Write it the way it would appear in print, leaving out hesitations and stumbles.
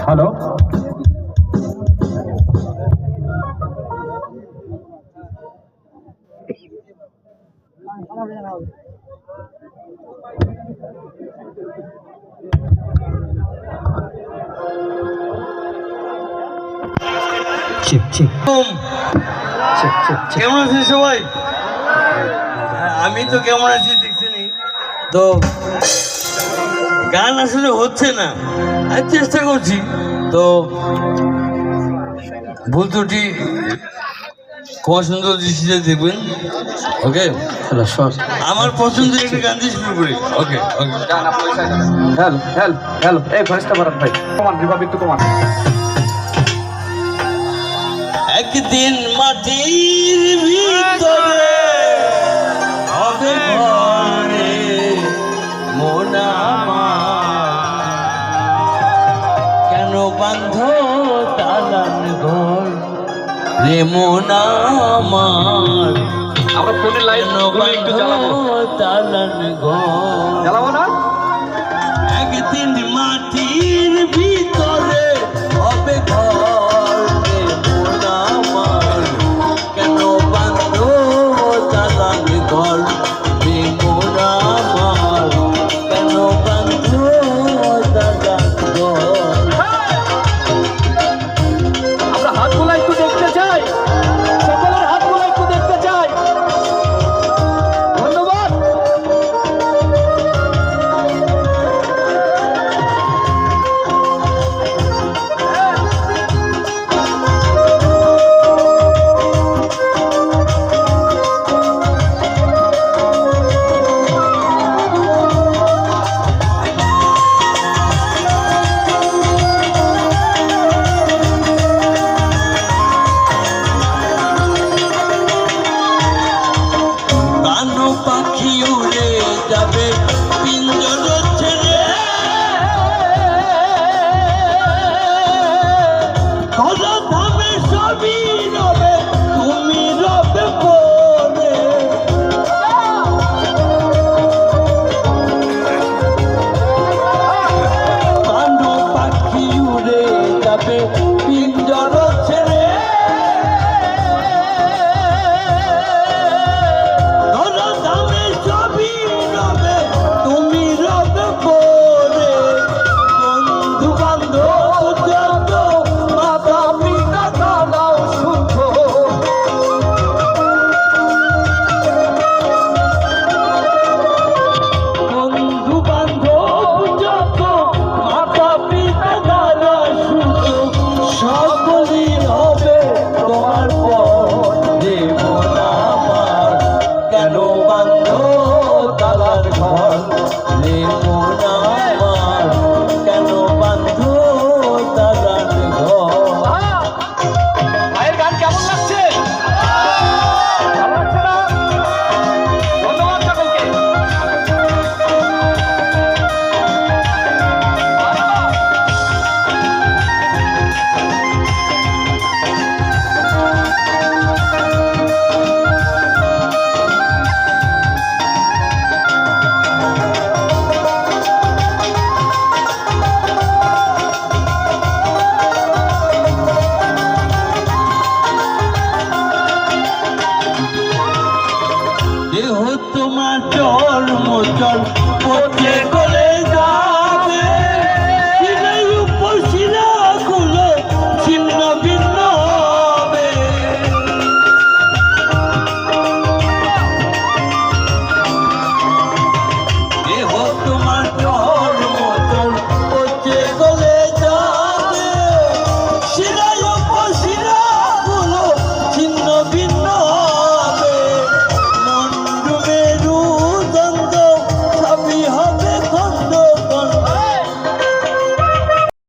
Hello, check check check check. কেমন আছেন সবাই? আমি তো কেমন আছি দেখছিনি তো। গান আসলে হচ্ছে না, আমি চেষ্টা করছি তো। ভুল ত্রুটি ক্ষমা সুন্দর দৃষ্টিতে দেখবেন। ওকে, আমার পছন্দের একটা গান দিয়ে শুরু করি। ওকে ওকে। হ্যালো হ্যালো হ্যালো, এই ফার্স্টটা বারান ভাই, কমান রিভাব একটু কমান। একদিন মাটির ভিতরে হবে ঘরে মন আমার, কেন বান্ধ দালান ঘর রে মন আমার, আমরা ফোনের লাইন একটু জ্বালাবো, দালান ঘর জ্বালাবো না। একদিন মাটির ভিতরে হবে ঘর রে মন আমার, কেন বান্ধ দালান ঘর রে মন আমার, কেন বান্ধ দালান ঘর। আমরা হাতগুলো একটু দেখতে চাই, সকলের হাতগুলো একটু দেখতে চাই। ধন্যবাদ। কানো পাখি উড়ে যাবে পিঞ্জর ছেড়ে, ধরা ধামে সবই রবে, তুমি রবে পরে। কানো পাখি উড়ে যাবে